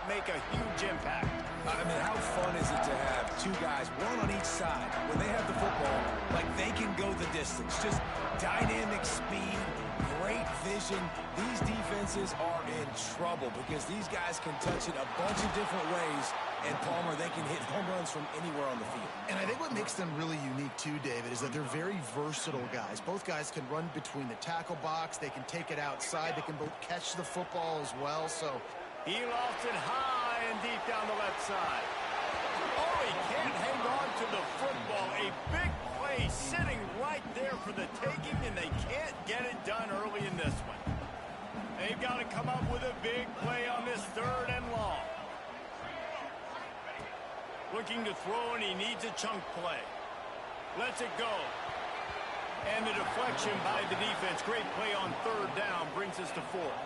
make a huge impact. I mean, how fun is it to have two guys, one on each side, when they have the football, like they can go the distance. Just dynamic speed, great vision. These defenses are in trouble because these guys can touch it a bunch of different ways. And Palmer, they can hit home runs from anywhere on the field. And I think what makes them really unique too, David, is that they're very versatile guys. Both guys can run between the tackle box. They can take it outside. They can both catch the football as well. So he lofts it high and deep down the left side. Oh, he can't hang on to the football. A big play sitting right there for the taking, and they can't get it done early in this one. They've got to come up with a big play on this 3rd and long. Looking to throw, and he needs a chunk play. Lets it go. And the deflection by the defense. Great play on 3rd down brings us to 4th.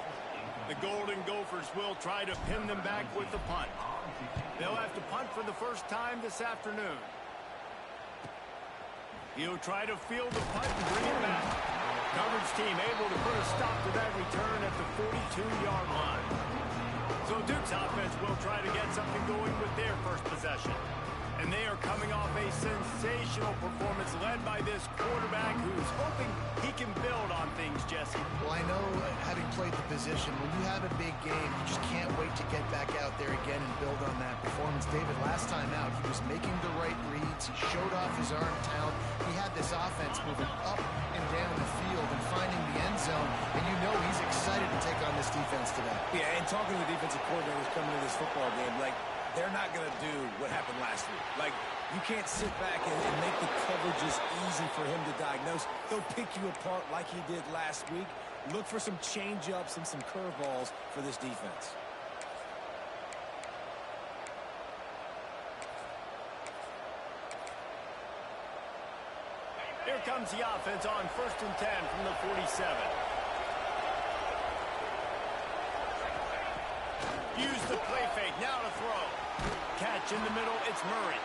The Golden Gophers will try to pin them back with the punt. They'll have to punt for the first time this afternoon. He'll try to field the punt and bring it back. Coverage team able to put a stop to that return at the 42-yard line. So Duke's offense will try to get something going with their first possession. And they are coming off a sensational performance led by this quarterback who's hoping he can build on things, Jesse. Well, I know, having played the position, when you have a big game, you just can't wait to get back out there again and build on that performance. David, last time out, he was making the right reads. He showed off his arm talent. He had this offense moving up and down the field and finding the end zone. And you know he's excited to take on this defense today. Yeah, and talking to the defensive coordinators coming into this football game, like, they're not going to do what happened last week. Like, you can't sit back and make the coverages easy for him to diagnose. They'll pick you apart like he did last week. Look for some change-ups and some curveballs for this defense. Here comes the offense on 1st and 10 from the 47. Use the play fake, now to throw. Catch in the middle, it's Murray.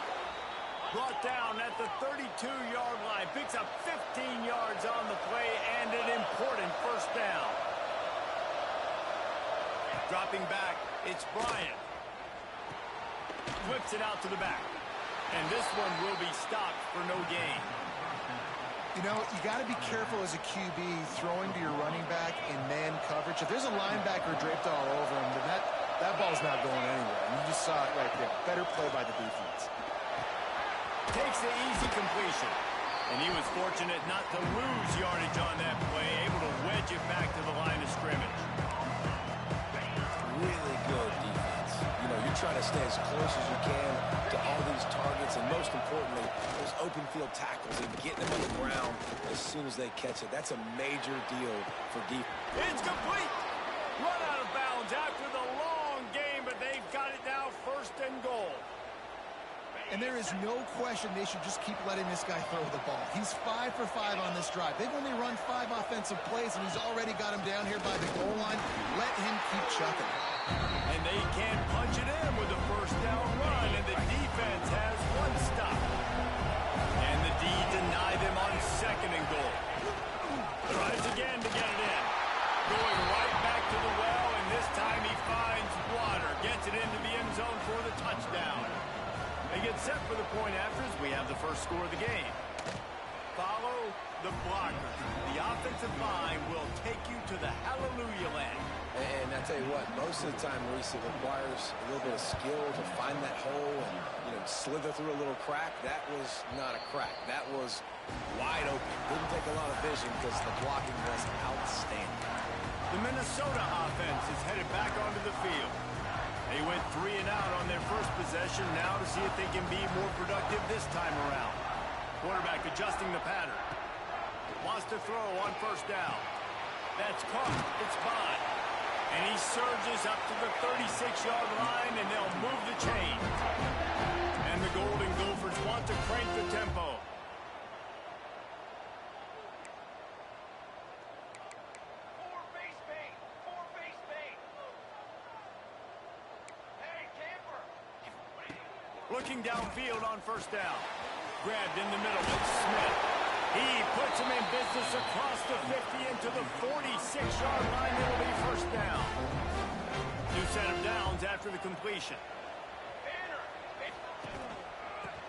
Brought down at the 32-yard line. Picks up 15 yards on the play and an important first down. Dropping back, it's Bryant. Whips it out to the back. And this one will be stopped for no gain. You know, you got to be careful as a QB throwing to your running back in man coverage. If there's a linebacker draped all over him, then that ball's not going anywhere. And you just saw it right there. Better play by the defense. Takes the easy completion. And he was fortunate not to lose yardage on that play, able to wedge it back to the line of scrimmage. Really good defense. You know, you're trying to stay as close as you can to all these targets, and most importantly, those open field tackles and getting them on the ground as soon as they catch it. That's a major deal for defense. It's complete. Run out of bounds after the long game, but they've got it now 1st and goal. And there is no question they should just keep letting this guy throw the ball. He's 5 for 5 on this drive. They've only run 5 offensive plays, and he's already got him down here by the goal line. Let him keep chucking. And they can't punch it in with a first down run, and the defense has one stop. And the D denied them on 2nd and goal. Tries again to get it in. Going right back to the well, and this time he finds water. Gets it into the end zone for the touchdown. They get set for the point afters. We have the first score of the game. Follow the blocker. The offensive line will take you to the hallelujah land. And I tell you what, most of the time, Reese, it requires a little bit of skill to find that hole and, you know, slither through a little crack. That was not a crack. That was wide open. Didn't take a lot of vision because the blocking was outstanding. The Minnesota offense is headed back onto the field. They went 3 and out on their first possession. Now to see if they can be more productive this time around. Quarterback adjusting the pattern. Wants to throw on 1st down. That's caught. It's Bond. And he surges up to the 36-yard line, and they'll move the chain. And the Golden Gophers want to crank the tempo. Looking downfield on 1st down. Grabbed in the middle. It's Smith. He puts him in business across the 50 into the 46-yard line. It'll be 1st down. New set of downs after the completion.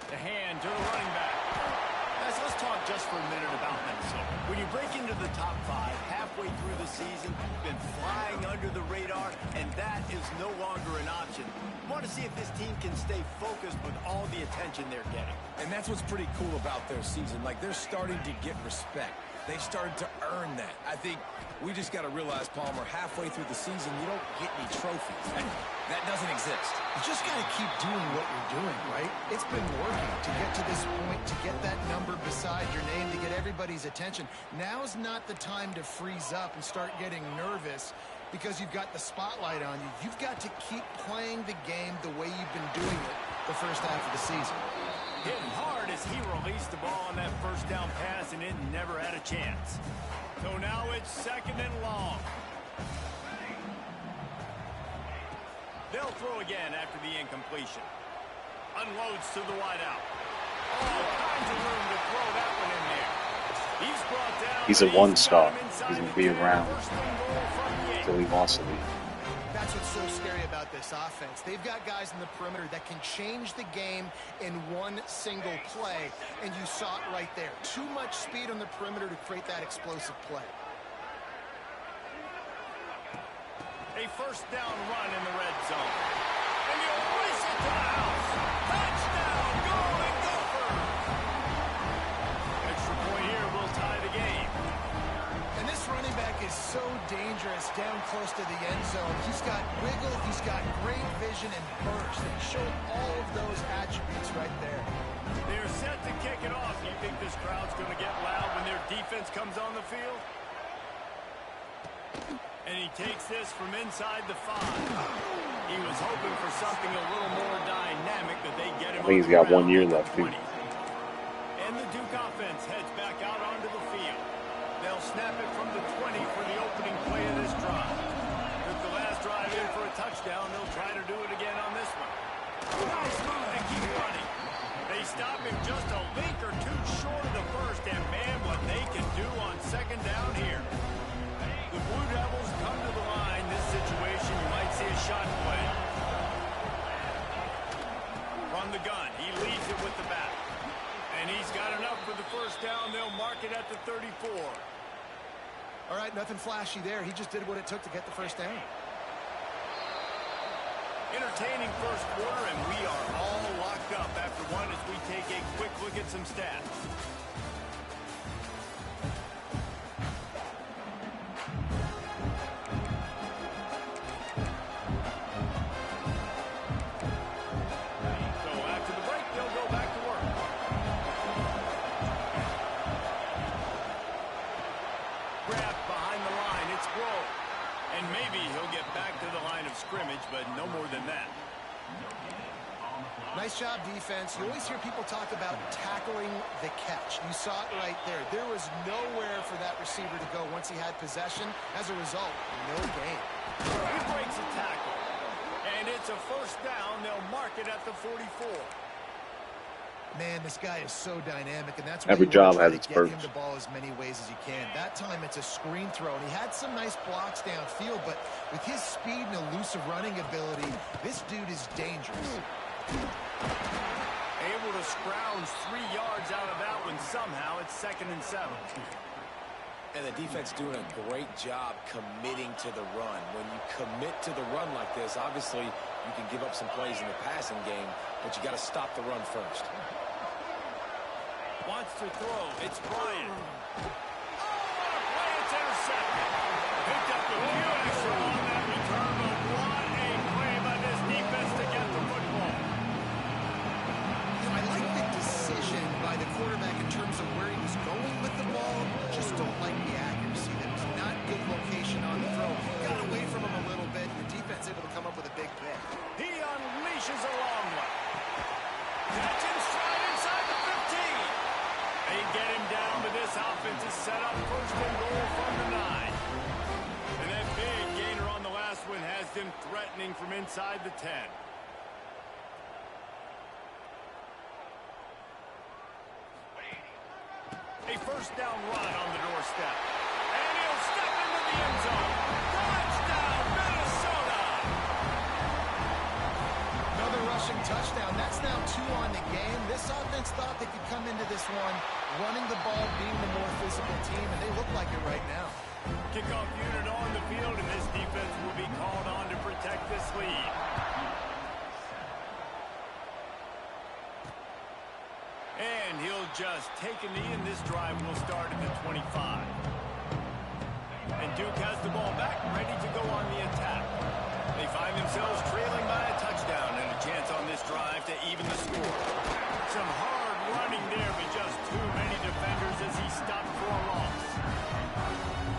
The hand to the running back. Guys, let's talk just for a minute about Minnesota. When you break into the top 5 halfway through the season, you've been flying under the radar, and that is no longer an option. You want to see if this team can stay focused with all the attention they're getting. And that's what's pretty cool about their season. Like, they're starting to get respect. They started to earn that. I think we just got to realize, Palmer, halfway through the season, you don't get any trophies. That doesn't exist. You just got to keep doing what you're doing, right? It's been working to get to this point, to get that number beside your name, to get everybody's attention. Now's not the time to freeze up and start getting nervous because you've got the spotlight on you. You've got to keep playing the game the way you've been doing it the first half of the season. Hitting hard as he released the ball on that first down pass, and it never had a chance. So now it's 2nd and long. They'll throw again after the incompletion. Unloads to the wideout. All kinds of room to throw that one in there. He's brought down. He's a one-star. He's going to be around until he wants to be. That's what's so scary about this offense. They've got guys in the perimeter that can change the game in one single play, and you saw it right there. Too much speed on the perimeter to create that explosive play. A first down run in the red zone. And he'll race it to the house. Touchdown, Golden Gophers! Extra point here will tie the game. And this running back is so dangerous down close to the end zone. He's got wiggle, he's got great vision and burst. And showed all of those attributes right there. They're set to kick it off. Do you think this crowd's going to get loud when their defense comes on the field? And he takes this from inside the 5. He was hoping for something a little more dynamic, that they get him. I think he's got 1 year left, too. And the Duke offense heads back out onto the field. They'll snap it from the 20 for the opening play of this drive. Took the last drive in for a touchdown. They'll try to do it again on this one. Nice move to keep running. They stop him just a link or two short of the first, and man, what they can do on 2nd down here. The Blue Devils come to the line. This situation, you might see a shot play. From the gun, he leaves it with the back. And he's got enough for the first down. They'll mark it at the 34. All right, nothing flashy there. He just did what it took to get the first down. Entertaining first quarter, and we are all locked up after one as we take a quick look at some stats. Scrimmage, but no more than that. Nice job, defense. You always hear people talk about tackling the catch. You saw it right there. There was nowhere for that receiver to go once he had possession. As a result, no gain. He breaks a tackle, and it's a first down. They'll mark it at the 44. Man, this guy is so dynamic, and that's every job has its perks. Get him the ball as many ways as you can. That time it's a screen throw, and he had some nice blocks downfield, but with his speed and elusive running ability, this dude is dangerous. Able to scrounge 3 yards out of that one somehow. It's 2nd and 7. And the defense doing a great job committing to the run. When you commit to the run like this, obviously you can give up some plays in the passing game, but you got to stop the run first. Wants to throw. It's Bryant. Oh, what a play. It's intercepted. Picked up a few extra on that return, but what a play by this defense to get the football. I like the decision by the quarterback in terms of where he was going with the ball. Just don't like the accuracy. That was not good location on the throw. Got away from him a little bit. The defense able to come up with a big pick. He unleashes a long one. Catch him straight inside the 15. They get him down, but this offense is set up 1st and goal from the 9. And that big gainer on the last one has them threatening from inside the 10. A first down run on the doorstep. And he'll step into the end zone. Touchdown, Minnesota! touchdown. That's now 2 on the game. This offense thought they could come into this one running the ball, being the more physical team, and they look like it right now. Kickoff unit on the field, and this defense will be called on to protect this lead. And he'll just take a knee, and this drive will start at the 25. And Duke has the ball back, ready to go on the attack. They find themselves trailing by a touchdown and a chance on this drive to even the score. Some hard running there, but just too many defenders as he stopped for a loss.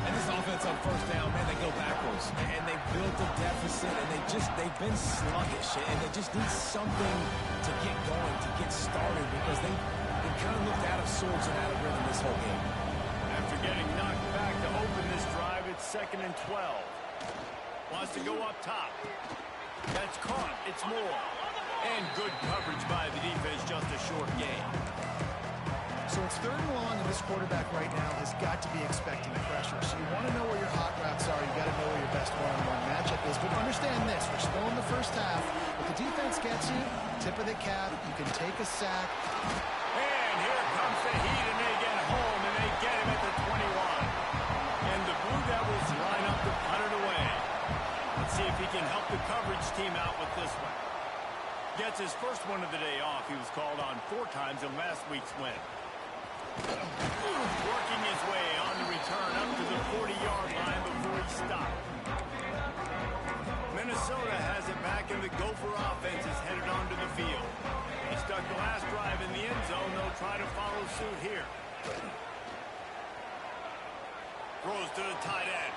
And this offense on first down, man, they go backwards. And they built a deficit, and they've been sluggish. And they just need something to get going, to get started, because they kind of looked out of sorts and out of rhythm this whole game. After getting knocked back to open this drive, it's 2nd and 12. Wants to go up top. That's caught. It's more. And good coverage by the defense, just a short gain. So it's 3rd and long, and this quarterback right now has got to be expecting pressure. So you want to know where your hot routes are. You got to know where your best one-on-one matchup is. But understand this: we're still in the first half. If the defense gets you, tip of the cap, you can take a sack. And here comes the heat, and they get home, and they get him at the 21. And the Blue Devils line up to punt it away. Let's see if he can help the coverage team out with this one. Gets his first one of the day off. He was called on 4 times in last week's win. Working his way on the return up to the 40-yard line before he stopped. Minnesota has it back, and the Gopher offense is headed onto the field. He stuck the last drive in the end zone. They'll try to follow suit here. Throws to the tight end.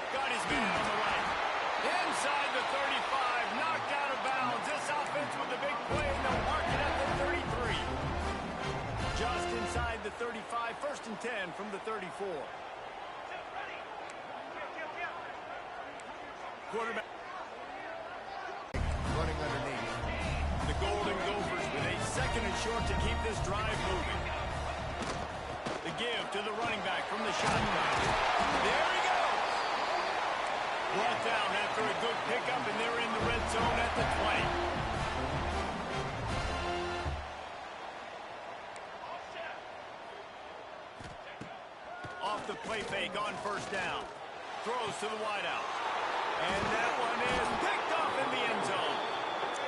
Got his man on the right. Inside the 35, knocked out of bounds. This offense with a big play, and they'll mark it at the 33. Just inside the 35, 1st and 10 from the 34. Quarterback. Running underneath. The Golden Gophers with a 2nd and short to keep this drive moving. The give to the running back from the shotgun. There he goes. Brought down after a good pickup, and they're in the red zone at the 20. Off the play fake on 1st down. Throws to the wideout. And that one is picked off in the end zone.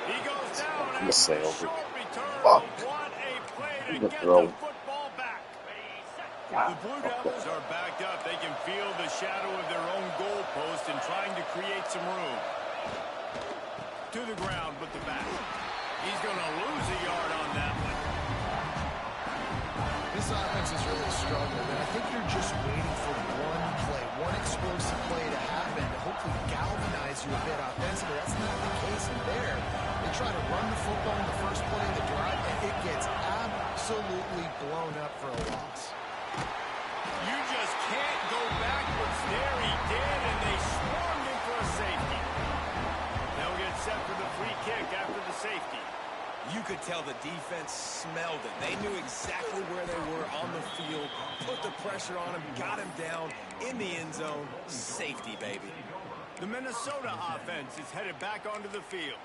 He goes down after a short return. What a play to get the football back. The Blue Devils are backed up. They can feel the shadow of their own goalpost and trying to create some room. To the ground with the back. He's going to lose a yard on that one. This offense has really struggled, and I think you're just waiting for one play, one explosive play to happen to hopefully galvanize you a bit offensively. That's not the case in there. They try to run the football in the first play of the drive, and it gets absolutely blown up for a loss. You just can't go backwards there. He did, and they swarmed him for a safety. They'll get set for the free kick after the safety. You could tell the defense smelled it. They knew exactly where they were on the field, put the pressure on him, got him down in the end zone. Safety, baby. The Minnesota offense is headed back onto the field.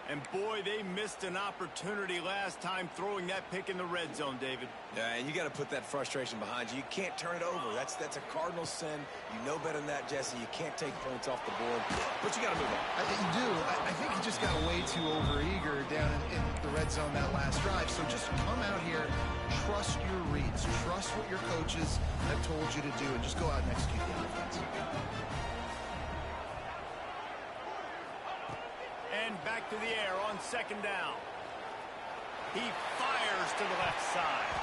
And boy, they missed an opportunity last time throwing that pick in the red zone, David. Yeah, and you got to put that frustration behind you. You can't turn it over. That's a cardinal sin. You know better than that, Jesse. You can't take points off the board, but you got to move on. I think you do. I think he just got way too overeager down in the red zone that last drive. So just come out here, trust your reads, trust what your coaches have told you to do, and just go out and execute the offense. And back to the air on 2nd down. He fires to the left side.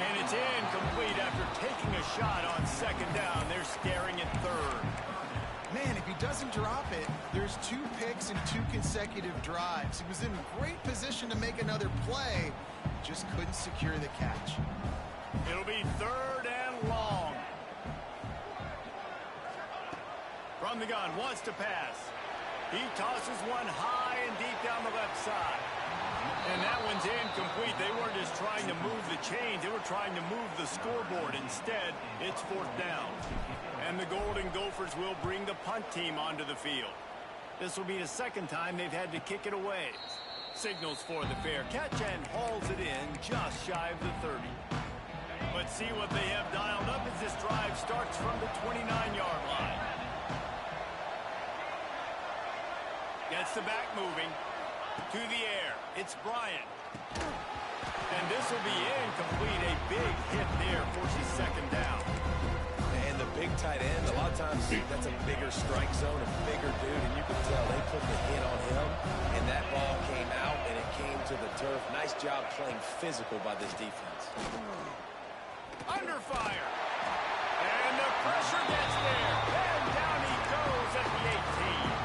And it's incomplete after taking a shot on 2nd down. They're staring at 3rd. Man, if he doesn't drop it, there's 2 picks and 2 consecutive drives. He was in great position to make another play, just couldn't secure the catch. It'll be 3rd and long. From the gun, wants to pass. He tosses one high and deep down the left side. And that one's incomplete. They weren't just trying to move the chains. They were trying to move the scoreboard. Instead, it's 4th down. And the Golden Gophers will bring the punt team onto the field. This will be the 2nd time they've had to kick it away. Signals for the fair catch and hauls it in just shy of the 30. Let's see what they have dialed up as this drive starts from the 29-yard line. Gets the back moving. To the air. It's Bryant. And this will be incomplete. A big hit there forces second down. And the big tight end, a lot of times that's a bigger strike zone, a bigger dude, and you can tell they put the hit on him, and that ball came out, and it came to the turf. Nice job playing physical by this defense. Under fire. And the pressure gets there. And down he goes at the 18.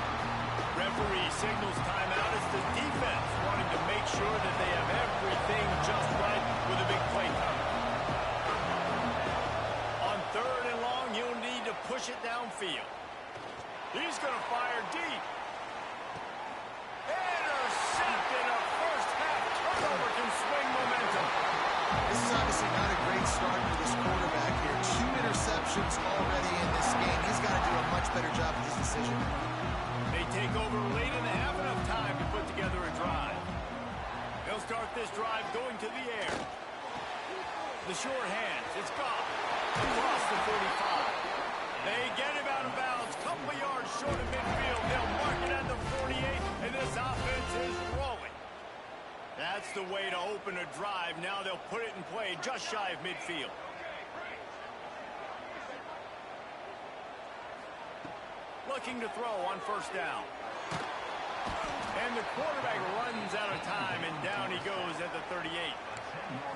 Referee signals timeout as the defense wanting to make sure that they have everything just right with a big play coming. On 3rd and long, he'll need to push it downfield. He's going to fire deep. Intercepted. A first-half turnover can swing momentum. This is obviously not a great start for this quarterback here. 2 interceptions already in this game. He's got to do a much better job with his decision. They take over late in the half, enough time to put together a drive. They'll start this drive going to the air. The short hands, it's gone. Across the 45. They get him out of bounds, couple of yards short of midfield. They'll mark it at the 48, and this offense is rolling. That's the way to open a drive. Now they'll put it in play just shy of midfield. Looking to throw on first down. And the quarterback runs out of time, and down he goes at the 38.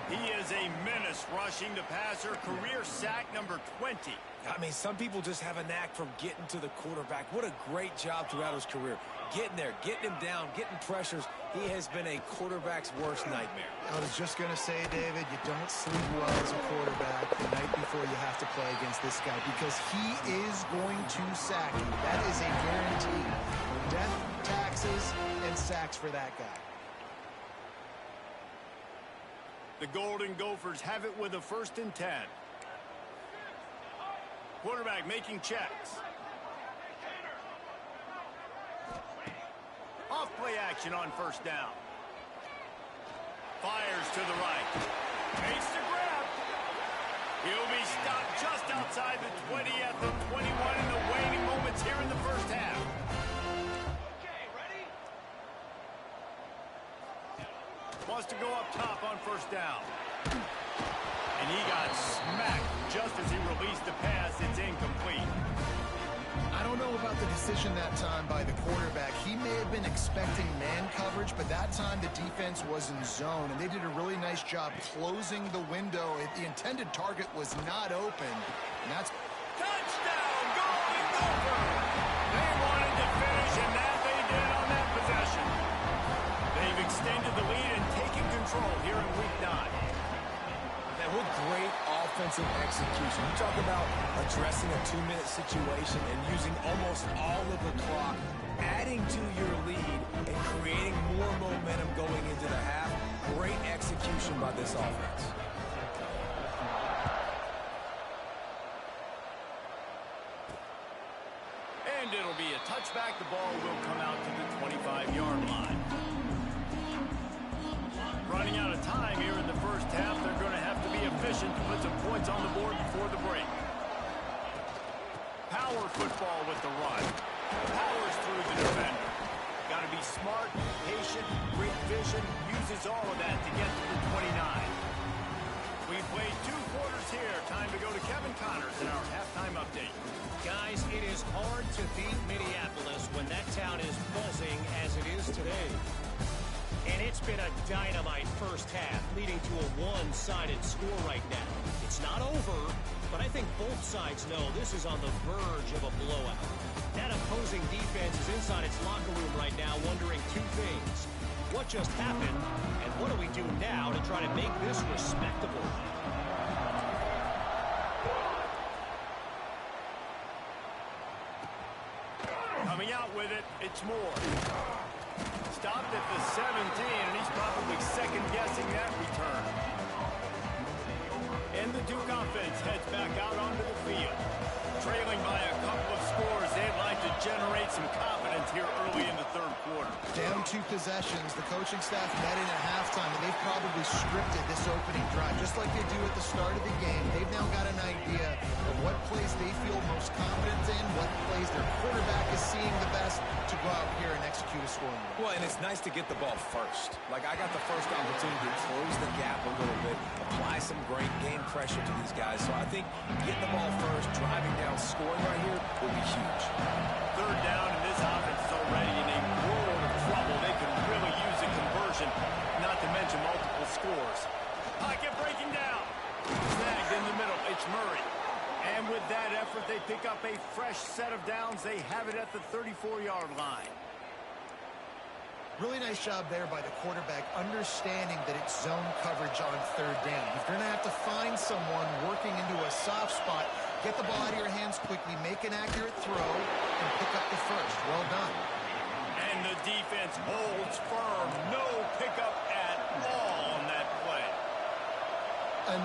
He is a menace rushing the passer. Career sack number 20. I mean, some people just have a knack for getting to the quarterback. What a great job throughout his career. Getting there, getting him down, getting pressures. He has been a quarterback's worst nightmare. I was just going to say, David, you don't sleep well as a quarterback the night before you have to play against this guy because he is going to sack you. That is a guarantee. Death, taxes, and sacks for that guy. The Golden Gophers have it with a 1st and 10. Quarterback making checks. Off play action on first down. Fires to the right. Makes the grab. He'll be stopped just outside the 20 at the 21 in the waning moments here in the first half. Okay, ready? Wants to go up top on first down. And he got smacked just as he released the pass. It's incomplete. I don't know about the decision that time by the quarterback. He may have been expecting man coverage, but that time the defense was in zone, and they did a really nice job closing the window. The intended target was not open, and that's... Touchdown, Golden Gopher! They wanted to finish, and that they did on that possession. They've extended the lead and taken control here in Week 9. What great offensive execution. You talk about addressing a 2-minute situation and using almost all of the clock, adding to your lead and creating more momentum going into the half. Great execution by this offense. And it'll be a touchback. The ball will come out to the 25-yard line. Running out of time here in the first half. They're going to have to be efficient to put some points on the board before the break. Power football with the run. Powers through the defender. Got to be smart, patient, great vision. Uses all of that to get to the 29. We've played 2 quarters here. Time to go to Kevin Connors in our halftime update. Guys, it is hard to beat Minneapolis when that town is buzzing as it is today. And it's been a dynamite first half, leading to a one-sided score right now. It's not over, but I think both sides know this is on the verge of a blowout. That opposing defense is inside its locker room right now wondering 2 things. What just happened, and what do we do now to try to make this respectable? Coming out with it, it's Moore. Stopped at the 17, and he's probably second-guessing that return. And the Duke offense heads back out onto the field. Trailing by a couple of scores, they'd like to generate some confidence confidence here early in the third quarter. Down 2 possessions, the coaching staff met in at halftime, and they've probably scripted this opening drive, just like they do at the start of the game. They've now got an idea of what plays they feel most confident in, what plays their quarterback is seeing the best to go out here and execute a scoring move. Well, and it's nice to get the ball first. Like, I got the first opportunity to close the gap a little bit, apply some great game pressure to these guys. So I think getting the ball first, driving down, scoring right here will be huge. Third down, and this offense is already in a world of trouble. They can really use a conversion, not to mention multiple scores. Pocket breaking down. Snagged in the middle. It's Murray. And with that effort, they pick up a fresh set of downs. They have it at the 34-yard line. Really nice job there by the quarterback, understanding that it's zone coverage on third down. You're going to have to find someone working into a soft spot, get the ball out of your hands quickly, make an accurate throw, and pick up the first. Well done. And the defense holds firm. No pickup at all on that play.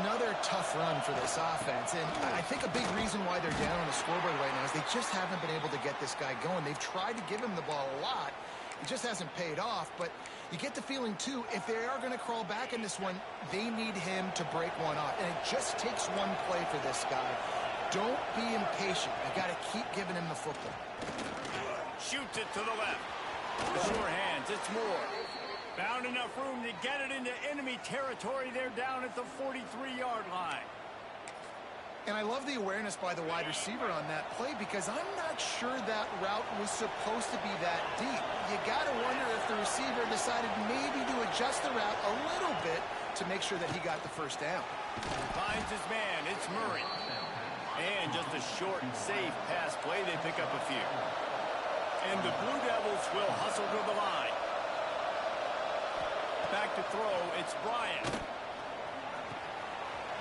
Another tough run for this offense, and I think a big reason why they're down on the scoreboard right now is they just haven't been able to get this guy going. They've tried to give him the ball a lot. It just hasn't paid off, but you get the feeling, too, if they are going to crawl back in this one, they need him to break one off, and it just takes one play for this guy. Don't be impatient. You got to keep giving him the football. Shoots it to the left. Sure hands, it's Moore. Found enough room to get it into enemy territory. They're down at the 43-yard line. And I love the awareness by the wide receiver on that play because I'm not sure that route was supposed to be that deep. You got to wonder if the receiver decided maybe to adjust the route a little bit to make sure that he got the first down. Finds his man. It's Murray. And just a short and safe pass play. They pick up a few. And the Blue Devils will hustle to the line. Back to throw. It's Bryant.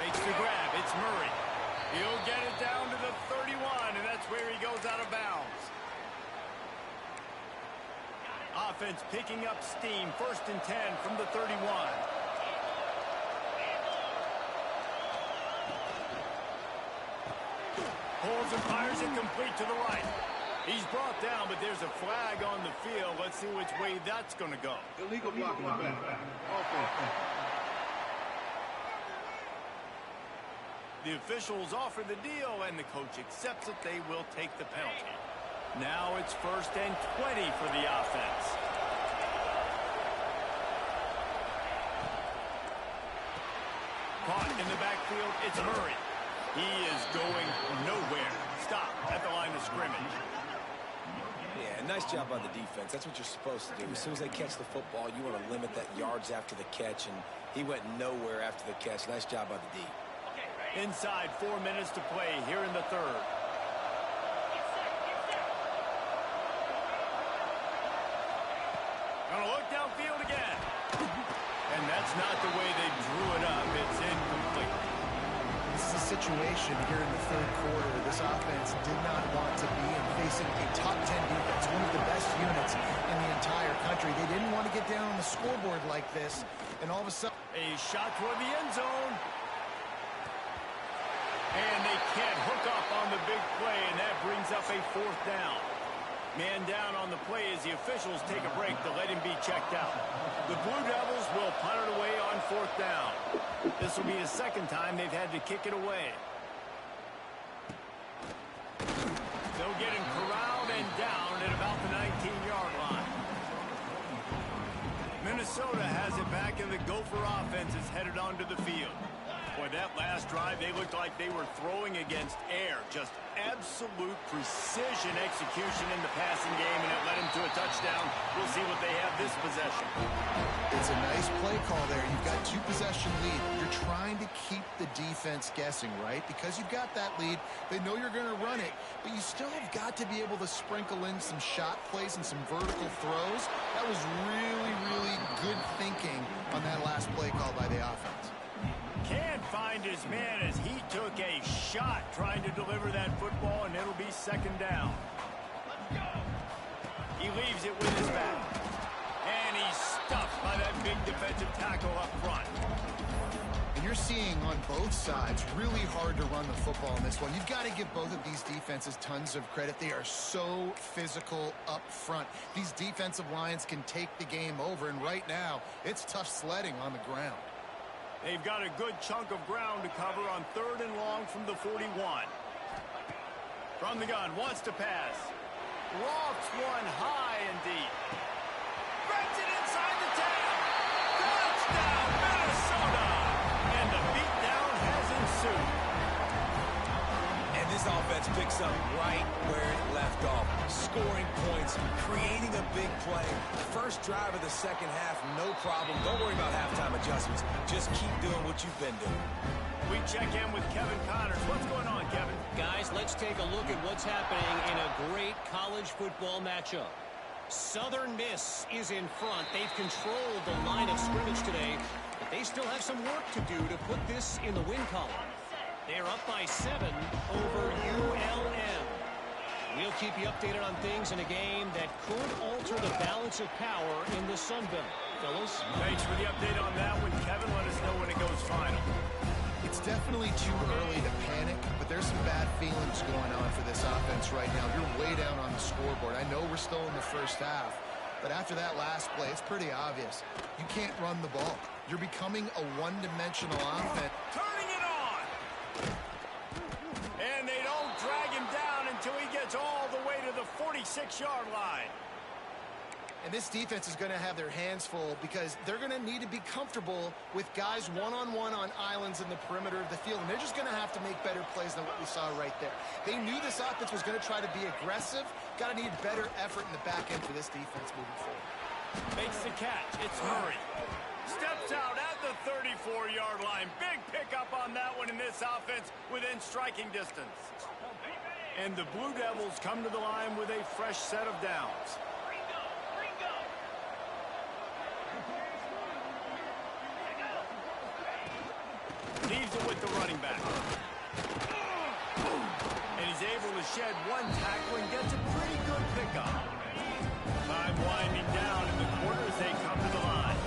Makes the grab. It's Murray. He'll get it down to the 31, and that's where he goes out of bounds. Offense picking up steam. 1st and 10 from the 31. Pulls and fires it complete to the right. He's brought down, but there's a flag on the field. Let's see which way that's going to go. Illegal block in the back. The officials offer the deal, and the coach accepts it. They will take the penalty. Now it's 1st and 20 for the offense. Caught in the backfield, it's Murray. He is going nowhere. Stop at the line of scrimmage. Yeah, nice job by the defense. That's what you're supposed to do. As soon as they catch the football, you want to limit that yards after the catch, and he went nowhere after the catch. Nice job by the D. Inside 4 minutes to play here in the third. Gonna look downfield again. And that's not the way they drew it up. It's incomplete. This is a situation here in the third quarter this offense did not want to be in, facing a top 10 defense, one of the best units in the entire country. They didn't want to get down on the scoreboard like this, and all of a sudden... A shot toward the end zone. And they can't hook up on the big play, and that brings up a 4th down. Man down on the play as the officials take a break to let him be checked out. The Blue Devils will punt it away on 4th down. This will be the 2nd time they've had to kick it away. They'll get him corralled and down at about the 19-yard line. Minnesota has it back, and the Gopher offense is headed onto the field. Boy, that last drive, they looked like they were throwing against air. Just absolute precision execution in the passing game, and it led them to a touchdown. We'll see what they have this possession. It's a nice play call there. You've got 2-possession lead. You're trying to keep the defense guessing, right? Because you've got that lead, they know you're going to run it, but you still have got to be able to sprinkle in some shot plays and some vertical throws. That was really, really good thinking on that last play call by the offense. Can't find his man as he took a shot trying to deliver that football, and it'll be 2nd down. He leaves it with his back. And he's stuffed by that big defensive tackle up front. And you're seeing on both sides really hard to run the football in this one. You've got to give both of these defenses tons of credit. They are so physical up front. These defensive lines can take the game over, and right now it's tough sledding on the ground. They've got a good chunk of ground to cover on 3rd and long from the 41. From the gun, wants to pass. Lofts one high and deep. Grabs it inside the 10. Touchdown, Minnesota! And the beatdown has ensued. And this offense picks up right where it left off. Scoring points, creating a big play. First drive of the second half, no problem. Don't worry about halftime adjustments. Just keep doing what you've been doing. We check in with Kevin Connors. What's going on, Kevin? Guys, let's take a look at what's happening in a great college football matchup. Southern Miss is in front. They've controlled the line of scrimmage today, but they still have some work to do to put this in the win column. They're up by 7 over ULM. We'll keep you updated on things in a game that could alter the balance of power in the Sun Belt. Fellas? Thanks for the update on that one, Kevin. Let us know when it goes final. It's definitely too early to panic, but there's some bad feelings going on for this offense right now. You're way down on the scoreboard. I know we're still in the first half, but after that last play, it's pretty obvious. You can't run the ball. You're becoming a one-dimensional offense. Turning it on! And they don't drag him down until he gets all the way to the 46-yard line. And this defense is going to have their hands full because they're going to need to be comfortable with guys one-on-one on islands in the perimeter of the field. And they're just going to have to make better plays than what we saw right there. They knew this offense was going to try to be aggressive. Got to need better effort in the back end for this defense moving forward. Makes the catch. It's Murray. Steps out at the 34-yard line. Big pickup on that one in this offense within striking distance. And the Blue Devils come to the line with a fresh set of downs. Leaves it with the running back. And he's able to shed one tackle and gets a pretty good pickup. Time winding down in the quarter as they come to the line.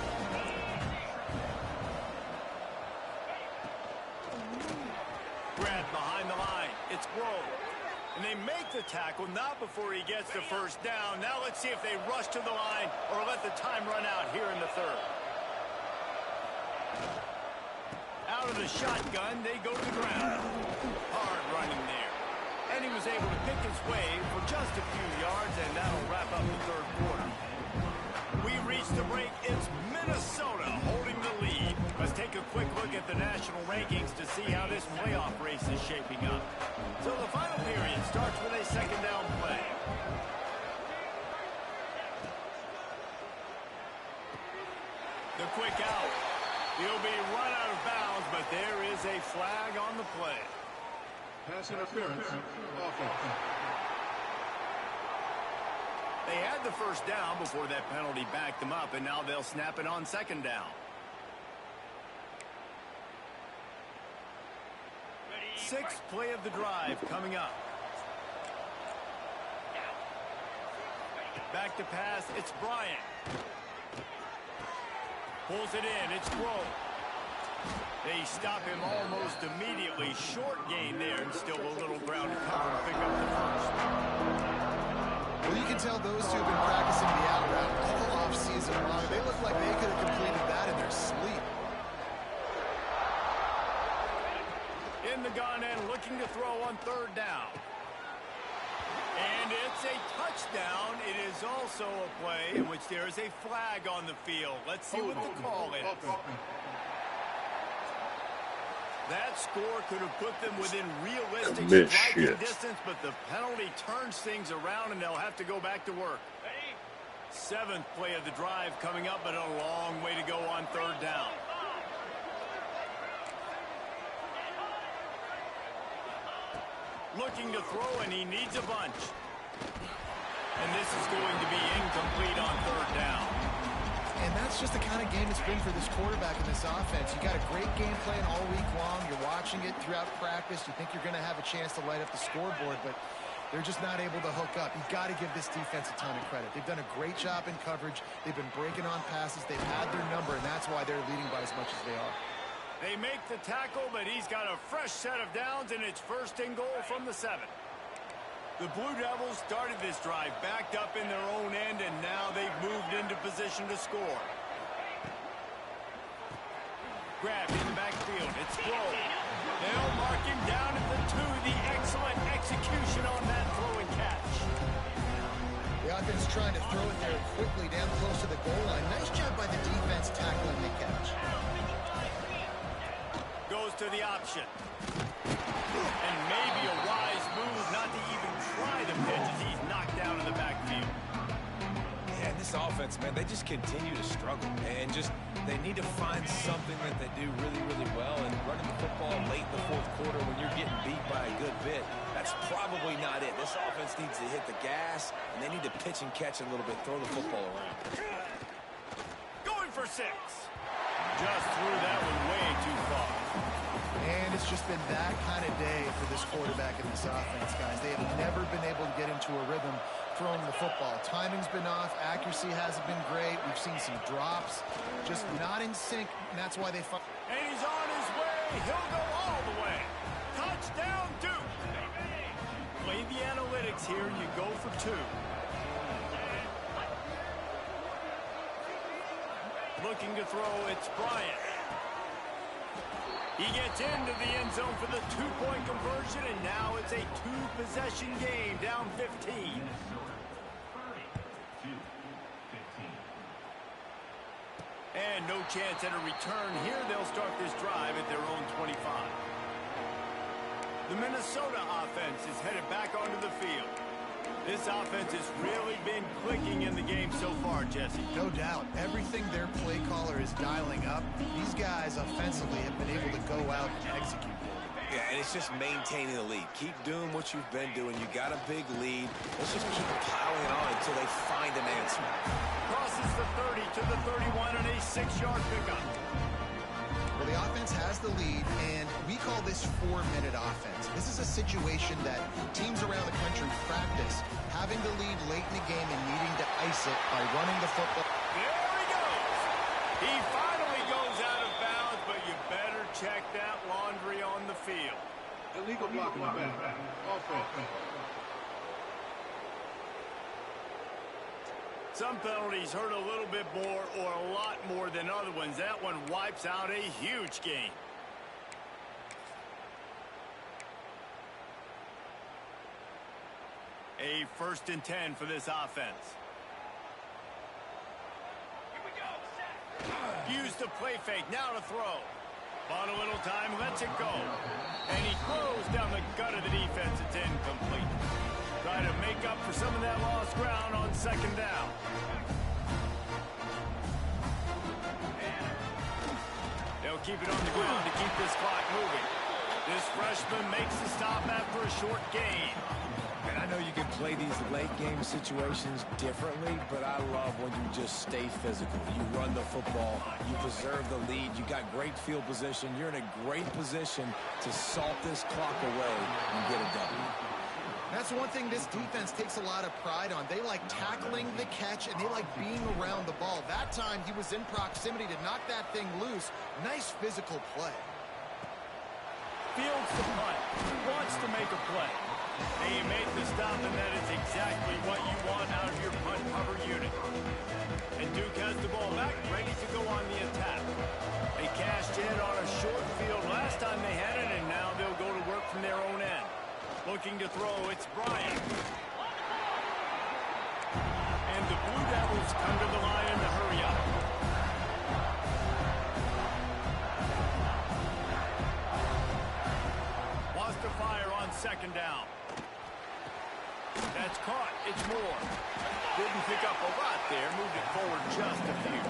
Grabbed behind the line. It's Grove. And they make the tackle, not before he gets the first down. Now let's see if they rush to the line or let the time run out here in the 3rd. Out of the shotgun, they go to the ground. Hard running there. And he was able to pick his way for just a few yards, and that'll wrap up the 3rd quarter. We reach the break. It's Minnesota holding the lead. Let's take a quick look at the national rankings to see how this playoff race is shaping up. So the final period starts with a 2nd down play. The quick out. He'll be run out of bounds, but there is a flag on the play. Pass interference. Offense. They had the first down before that penalty backed them up, and now they'll snap it on 2nd down. 6th play of the drive coming up. Back to pass, it's Bryant. Pulls it in, it's Grove. They stop him almost immediately. Short gain there, and still a little ground to cover to pick up the first. Well, you can tell those two have been practicing the out route all off-season long. They look like they could have completed that in their sleep. In the gun and looking to throw on 3rd down. And it's a touchdown. It is also a play in which there is a flag on the field. Let's see what the call is. That score could have put them within realistic striking distance, but the penalty turns things around, and they'll have to go back to work. 7th play of the drive coming up, but a long way to go on 3rd down. Looking to throw, and he needs a bunch. And this is going to be incomplete on 3rd down. And that's just the kind of game it's been for this quarterback in this offense. You got a great game plan all week long. You're watching it throughout practice. You think you're going to have a chance to light up the scoreboard, but they're just not able to hook up. You've got to give this defense a ton of credit. They've done a great job in coverage. They've been breaking on passes. They've had their number, and that's why they're leading by as much as they are. They make the tackle, but he's got a fresh set of downs, and it's 1st and goal from the 7. The Blue Devils started this drive backed up in their own end, and now they've moved into position to score. Grabbed in the backfield. It's Trill. They'll mark him down at the 2. The excellent execution on that throw and catch. The offense trying to throw it there quickly down close to the goal line. Nice job by the defense tackling the catch. Goes to the option. And maybe a wise move not to even try the pitch as he's knocked down in the backfield. Yeah, this offense, man, they just continue to struggle. And they need to find something that they do really, really well. And running the football late in the 4th quarter when you're getting beat by a good bit, that's probably not it. This offense needs to hit the gas, and they need to pitch and catch a little bit, throw the football around. Going for 6. Just threw that one way too far. And it's just been that kind of day for this quarterback and this offense, guys. They have never been able to get into a rhythm throwing the football. Timing's been off. Accuracy hasn't been great. We've seen some drops. Just not in sync, and that's why they fight. And he's on his way. He'll go all the way. Touchdown, Duke. Play the analytics here. You go for 2. Looking to throw, it's Bryant. He gets into the end zone for the 2-point conversion, and now it's a 2-possession game, down 15. And no chance at a return here. They'll start this drive at their own 25. The Minnesota offense is headed back onto the field. This offense has really been clicking in the game so far, Jesse. No doubt. Everything their play caller is dialing up, these guys offensively have been able to go out and execute. Yeah, and it's just maintaining the lead. Keep doing what you've been doing. You got a big lead. Let's just keep piling it on until they find an answer. Crosses the 30 to the 31 and a 6-yard pickup. Well, the offense has the lead, and we call this 4-minute offense. This is a situation that teams around the country practice, having the lead late in the game and needing to ice it by running the football. There he goes. He finally goes out of bounds, but you better check that laundry on the field. Illegal block in the back. Offense. Some penalties hurt a little bit more or a lot more than other ones. That one wipes out a huge game. A 1st and 10 for this offense. Here we go. Use the play fake. Now to throw. Bought a little time. Lets it go. And he throws down the gut of the defense. It's incomplete. Try to make up for some of that lost ground on 2nd down. They'll keep it on the ground to keep this clock moving. This freshman makes the stop after a short gain. And I know you can play these late-game situations differently, but I love when you just stay physical. You run the football, you preserve the lead, you got great field position, you're in a great position to salt this clock away and get it done. That's one thing this defense takes a lot of pride on. They like tackling the catch, and they like being around the ball. That time, he was in proximity to knock that thing loose. Nice physical play. Fields the punt. Wants to make a play. And you make the stop, and that is exactly what you want out of your punt cover unit. And Duke has the ball back, ready to go on the attack. They cashed in on a short field last time they had it, and now they'll go to work from their own end. Looking to throw, it's Bryant. And the Blue Devils come to the line to hurry up. Wants to fire on 2nd down. That's caught. It's Moore. Didn't pick up a lot there. Moved it forward just a few.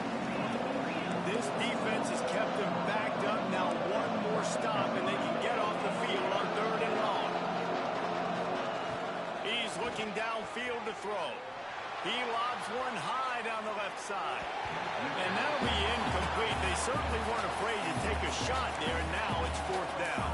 This defense has kept them backed up. Now one more stop, and they can get off the field on 3rd and long. He's looking downfield to throw. He lobs one high down the left side. And that'll be incomplete. They certainly weren't afraid to take a shot there, and now it's 4th down.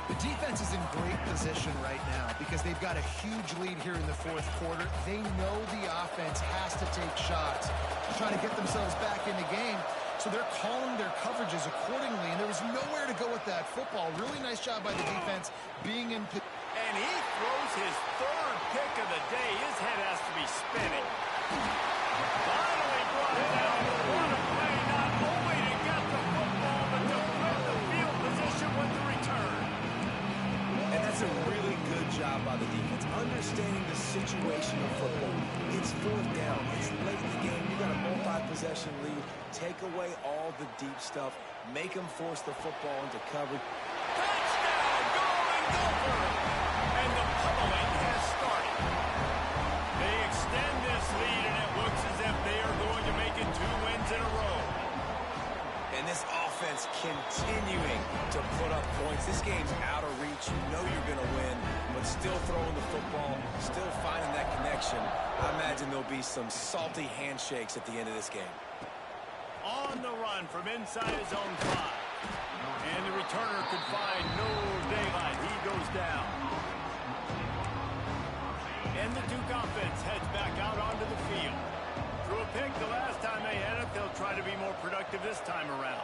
The defense is in great position right now because they've got a huge lead here in the 4th quarter. They know the offense has to take shots to try to get themselves back in the game. So they're calling their coverages accordingly, and there was nowhere to go with that football. Really nice job by the defense being in. And he throws his third pick of the day. His head has to be spinning. Finally brought down. What a play, not only to get the football, but to win the field position with the return. And that's a really good job by the defense, understanding the situation of football. It's fourth down. It's late in the game. You got a multi-possession lead. Take away all the deep stuff. Make them force the football into coverage. Touchdown, Golden Gopher! And the pummeling has started. They extend this lead, and it looks as if they are going to make it 2 wins in a row. And this offense continuing to put up points. This game's out of reach. You know you're going to win, but still throwing the football, still finding that connection. I imagine there'll be some salty handshakes at the end of this game. On the run from inside his own 5. And the returner could find no daylight. He goes down. And the Duke offense heads back out onto the field. Threw a pick the last time they had it. They'll try to be more productive this time around.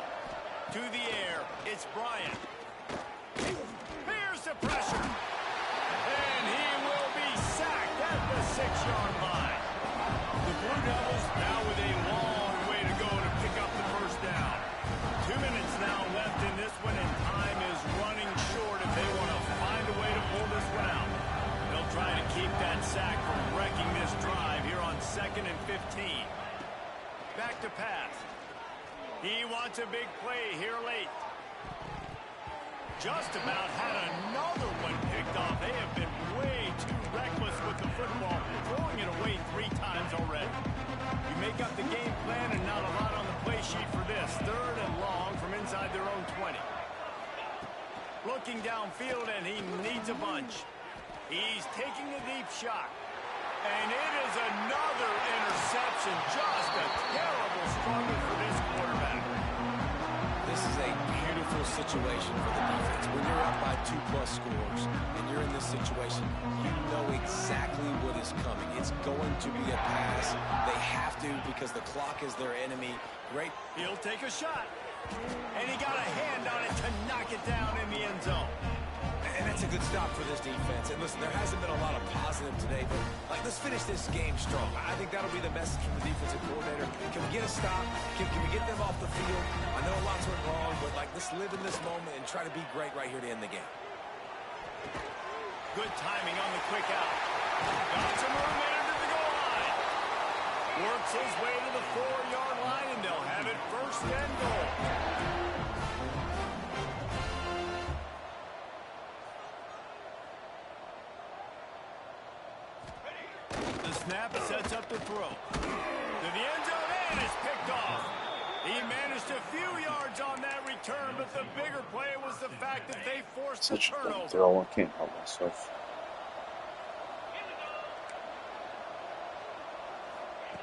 To the air, it's Bryant. Here's the pressure. And he will be sacked at the 6-yard line. The Blue Devils now with a long way to go to pick up the first down. 2 minutes now left in this one, and time is running short if they want to find a way to pull this one out. They'll try to keep that sack from wrecking this drive here on 2nd and 15. Back to pass. He wants a big play here late. Just about had another one picked off. They have been way too reckless with the football, throwing it away 3 times already. You make up the game plan and not a lot on the play sheet for this. 3rd and long from inside their own 20. Looking downfield, and he needs a bunch. He's taking a deep shot. And it is another interception. Just a terrible struggle for this quarterback. This is a beautiful situation for the defense. When you're up by 2+ scores and you're in this situation, you know exactly what is coming. It's going to be a pass. They have to because the clock is their enemy. Great. He'll take a shot. And he got a hand on it to knock it down in the end zone. And that's a good stop for this defense. And listen, there hasn't been a lot of positive today, but let's finish this game strong. I think that'll be the message from the defensive coordinator. Can we get a stop? Can we get them off the field? I know lots went wrong, but let's live in this moment and try to be great right here to end the game. Good timing on the quick out. Got some room there to the goal line. Works his way to the 4-yard line, and they'll have it 1st and goal. Snap sets up the throw. To the end zone, and it's picked off. He managed a few yards on that return, but the bigger play was the fact that they forced the turnover. Such a throw, I can't help myself.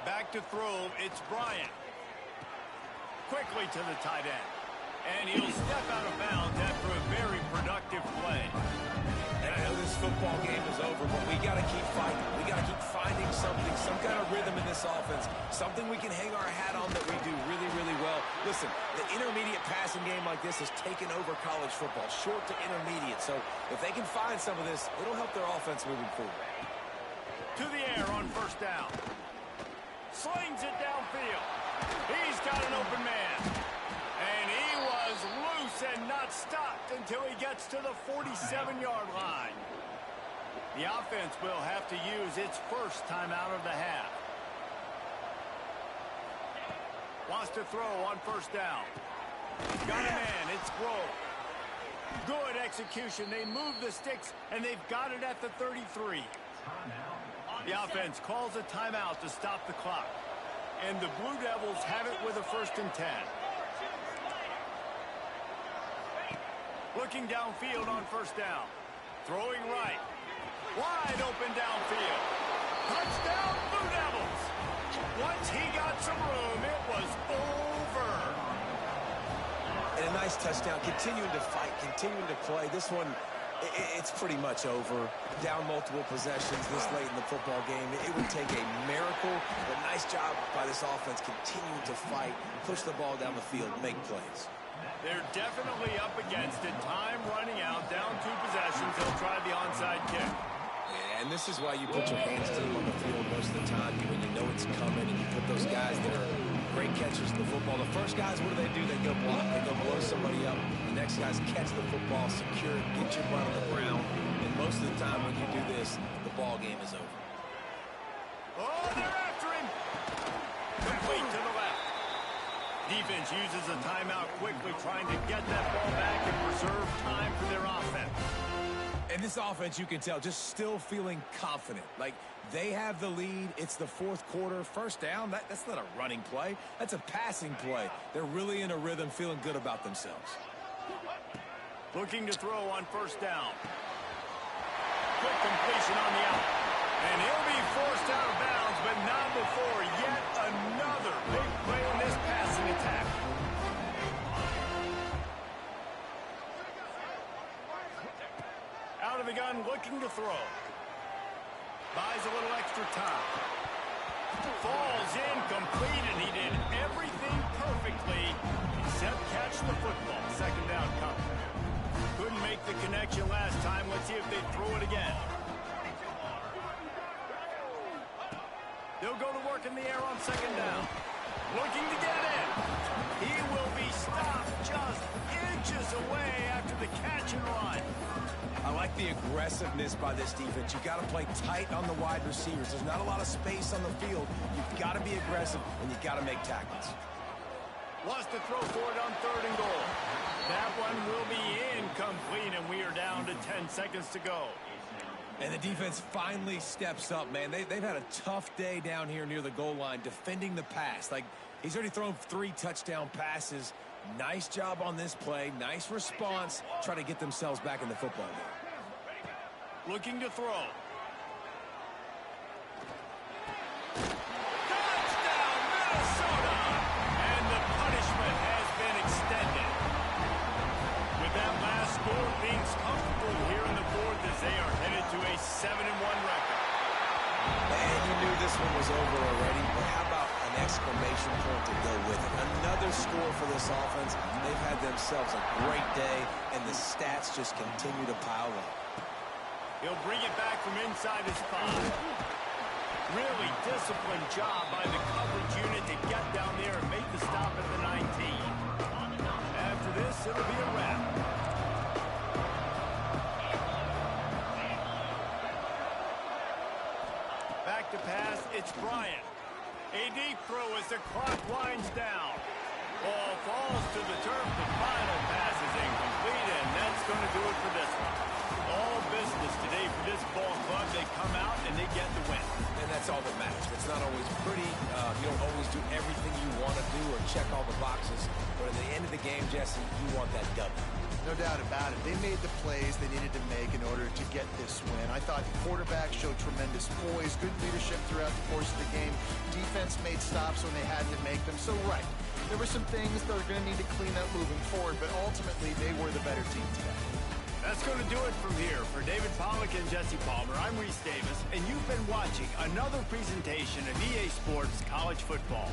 Back to throw, it's Bryant. Quickly to the tight end. And he'll step out of bounds after a very productive play. And I know this football game is over, but we got to keep fighting. We got to keep finding something, some kind of rhythm in this offense, something we can hang our hat on that we do really, really well. Listen, the intermediate passing game like this has taken over college football, short to intermediate. So if they can find some of this, it'll help their offense moving forward. To the air on 1st down. Slings it downfield. He's got an open man. And he was loose and not stopped until he gets to the 47-yard line. The offense will have to use its first timeout of the half. Wants to throw on 1st down. Got a man. It's Grove. Good execution. They move the sticks, and they've got it at the 33. The offense calls a timeout to stop the clock. And the Blue Devils have it with a 1st and 10. Looking downfield on 1st down. Throwing right. Wide open downfield. Touchdown, Blue Devils. Once he got some room, it was over. And a nice touchdown. Continuing to fight, continuing to play. This one It's pretty much over. Down multiple possessions this late in the football game. It would take a miracle, but nice job by this offense continuing to fight, push the ball down the field, make plays. They're definitely up against it. Time running out, down 2 possessions. They'll try the onside kick. Yeah, and this is why you put your hands team on the field most of the time when you know it's coming, and you put those guys that are great catchers of the football. The first guys, what do? They go block. They go blow somebody up. The next guys catch the football, secure it, get your butt on the ground. And most of the time when you do this, the ball game is over. Oh, they're after him. Complete to the left. Defense uses a timeout quickly, trying to get that ball back and preserve time for their offense. And this offense, you can tell, just still feeling confident. Like, they have the lead. It's the 4th quarter. First down, that's not a running play. That's a passing play. They're really in a rhythm, feeling good about themselves. Looking to throw on first down. Quick completion on the out. And he'll be forced out of bounds, but not before yet another big play in this passing attack. Out of the gun, looking to throw. Buys a little extra time. Falls incomplete, and he did everything perfectly except catch the football. Second down coming. Couldn't make the connection last time. Let's see if they throw it again. They'll go to work in the air on second down. Looking to get it in. He will be stopped just inches away after the catch and run. I like the aggressiveness by this defense. You've got to play tight on the wide receivers. There's not a lot of space on the field. You've got to be aggressive, and you've got to make tackles. Wants to throw for it on 3rd and goal. That one will be incomplete, and we are down to 10 seconds to go. And the defense finally steps up, man. They've had a tough day down here near the goal line defending the pass. Like, he's already thrown 3 touchdown passes. Nice job on this play. Nice response. Try to get themselves back in the football game. Looking to throw. Touchdown, Minnesota! And the punishment has been extended. With that last score, things comfortable here in the 4th as they are headed to a 7-1 record. And you knew this one was over already, but how about an exclamation point to go with it? Another score for this offense. They've had themselves a great day, and the stats just continue to pile up. He'll bring it back from inside his 5. Really disciplined job by the coverage unit to get down there and make the stop at the 19. After this, it'll be a wrap. Back to pass, it's Bryant. A deep throw as the clock winds down. Ball falls to the turf. The final pass is incomplete, and that's going to do it for this one. All business today for this ball club. They come out and they get the win. And that's all that matters. It's not always pretty. You don't always do everything you want to do or check all the boxes. But at the end of the game, Jesse, you want that W. No doubt about it. They made the plays they needed to make in order to get this win. I thought the quarterback showed tremendous poise, good leadership throughout the course of the game. Defense made stops when they had to make them. So, right, there were some things that are going to need to clean up moving forward, but ultimately they were the better team today. That's going to do it from here. For David Pollack and Jesse Palmer, I'm Reese Davis, and you've been watching another presentation of EA Sports College Football.